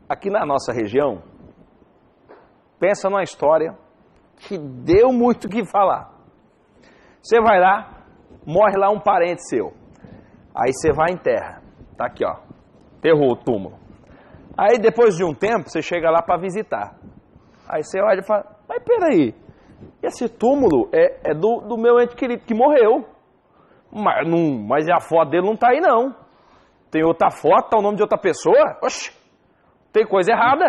aqui na nossa região, pensa numa história que deu muito o que falar. Você vai lá, morre lá um parente seu. Aí você vai em terra. Tá aqui, ó. Enterrou o túmulo. Aí depois de um tempo, você chega lá para visitar. Aí você olha e fala, mas peraí, esse túmulo é do meu ente querido que morreu. Mas a foto dele não tá aí não. Tem outra foto, tá o nome de outra pessoa? Oxi, tem coisa errada.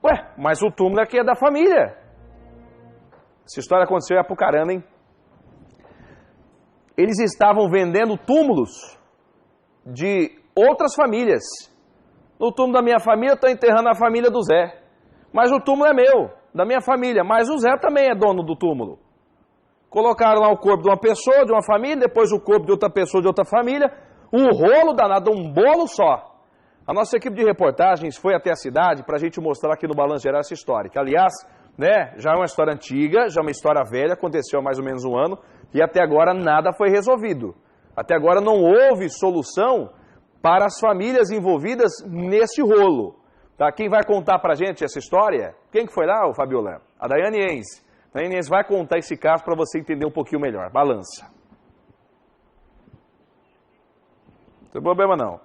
Ué, mas o túmulo aqui é da família. Essa história aconteceu em Apucarana, hein? Eles estavam vendendo túmulos de outras famílias. No túmulo da minha família, estou enterrando a família do Zé. Mas o túmulo é meu, da minha família. Mas o Zé também é dono do túmulo. Colocaram lá o corpo de uma pessoa, de uma família, depois o corpo de outra pessoa, de outra família. Um rolo danado, um bolo só. A nossa equipe de reportagens foi até a cidade para a gente mostrar aqui no Balanço Geral essa história. Que, aliás, né, já é uma história antiga, já é uma história velha, aconteceu há mais ou menos um ano, e até agora nada foi resolvido. Até agora não houve solução para as famílias envolvidas nesse rolo. Tá? Quem vai contar para a gente essa história? Quem que foi lá, Fabiola? A Daiane Enz. A Daiane Enz vai contar esse caso para você entender um pouquinho melhor. Balança. Não tem problema não.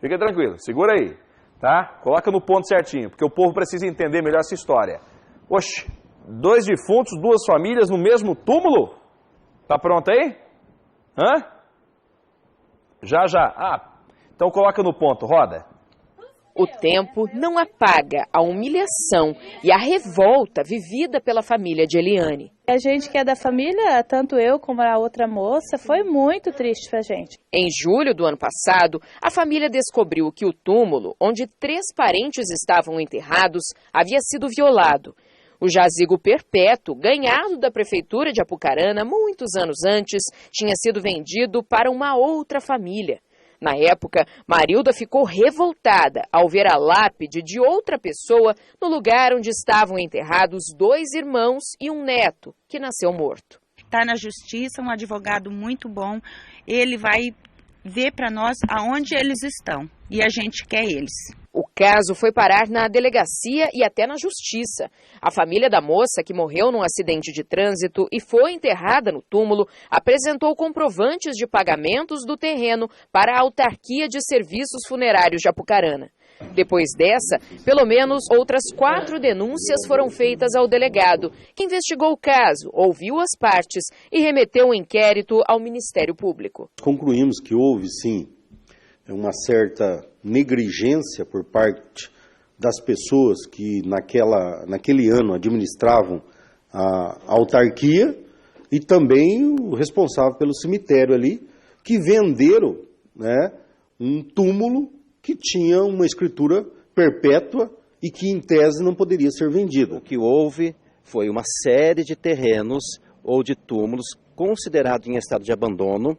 Fica tranquilo, segura aí, tá? Coloca no ponto certinho, porque o povo precisa entender melhor essa história. Oxe, 2 defuntos, 2 famílias no mesmo túmulo? Tá pronto aí? Hã? Já. Então coloca no ponto, roda. O tempo não apaga a humilhação e a revolta vivida pela família de Eliane. A gente que é da família, tanto eu como a outra moça, foi muito triste pra gente. Em julho do ano passado, a família descobriu que o túmulo, onde 3 parentes estavam enterrados, havia sido violado. O jazigo perpétuo, ganhado da prefeitura de Apucarana muitos anos antes, tinha sido vendido para uma outra família. Na época, Marilda ficou revoltada ao ver a lápide de outra pessoa no lugar onde estavam enterrados 2 irmãos e um neto, que nasceu morto. Está na justiça, um advogado muito bom, ele vai ver para nós aonde eles estão e a gente quer eles. O caso foi parar na delegacia e até na justiça. A família da moça, que morreu num acidente de trânsito e foi enterrada no túmulo, apresentou comprovantes de pagamentos do terreno para a Autarquia de Serviços Funerários de Apucarana. Depois dessa, pelo menos outras 4 denúncias foram feitas ao delegado, que investigou o caso, ouviu as partes e remeteu o inquérito ao Ministério Público. Concluímos que houve, sim, uma certa negligência por parte das pessoas que naquele ano administravam a autarquia e também o responsável pelo cemitério ali, que venderam, né, um túmulo que tinha uma escritura perpétua e que em tese não poderia ser vendido. O que houve foi uma série de terrenos ou de túmulos considerados em estado de abandono.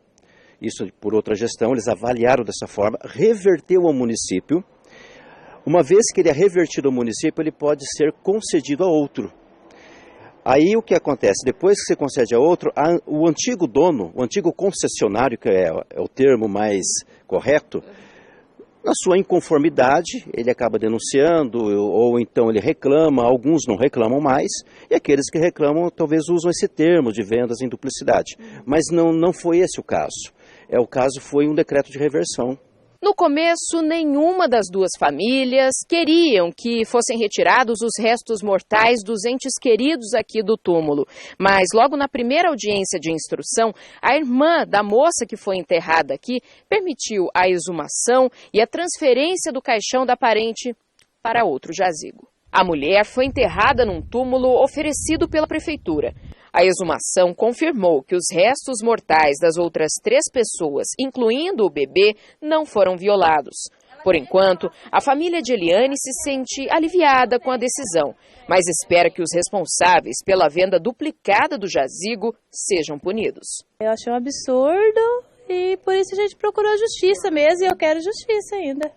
Isso por outra gestão, eles avaliaram dessa forma, reverteu ao município. Uma vez que ele é revertido ao município, ele pode ser concedido a outro. Aí o que acontece? Depois que você concede a outro, o antigo dono, o antigo concessionário, que é o termo mais correto, na sua inconformidade, ele acaba denunciando, ou então ele reclama, alguns não reclamam mais, e aqueles que reclamam talvez usam esse termo de vendas em duplicidade. Mas não foi esse o caso. O caso foi um decreto de reversão. No começo, nenhuma das 2 famílias queriam que fossem retirados os restos mortais dos entes queridos aqui do túmulo. Mas logo na primeira audiência de instrução, a irmã da moça que foi enterrada aqui permitiu a exumação e a transferência do caixão da parente para outro jazigo. A mulher foi enterrada num túmulo oferecido pela prefeitura. A exumação confirmou que os restos mortais das outras 3 pessoas, incluindo o bebê, não foram violados. Por enquanto, a família de Eliane se sente aliviada com a decisão, mas espera que os responsáveis pela venda duplicada do jazigo sejam punidos. Eu achei um absurdo e por isso a gente procurou a justiça mesmo e eu quero justiça ainda.